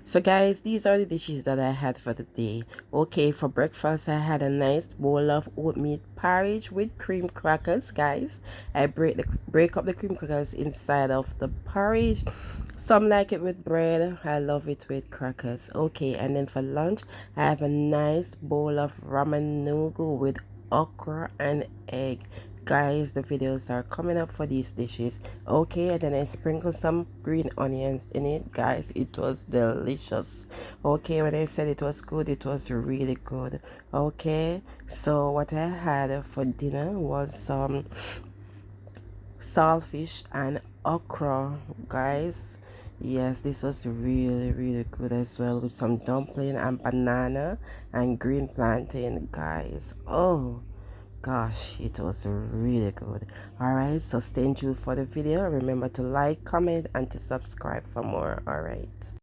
So guys, these are the dishes that I had for the day. Okay, for breakfast I had a nice bowl of oatmeal porridge with cream crackers, guys. I break up the cream crackers inside of the porridge. Some like it with bread. I love it with crackers. Okay, and then for lunch I have a nice bowl of ramen noodle with okra and egg. Guys, the videos are coming up for these dishes. Okay, and then I sprinkle some green onions in it. Guys, it was delicious. Okay, when I said it was good, it was really good. Okay, so what I had for dinner was some saltfish and okra, guys. Yes, this was really good as well, with some dumpling and banana and green plantain, guys. Oh gosh, it was really good. All right, so stay tuned for the video. Remember to like, comment, and to subscribe for more. All right.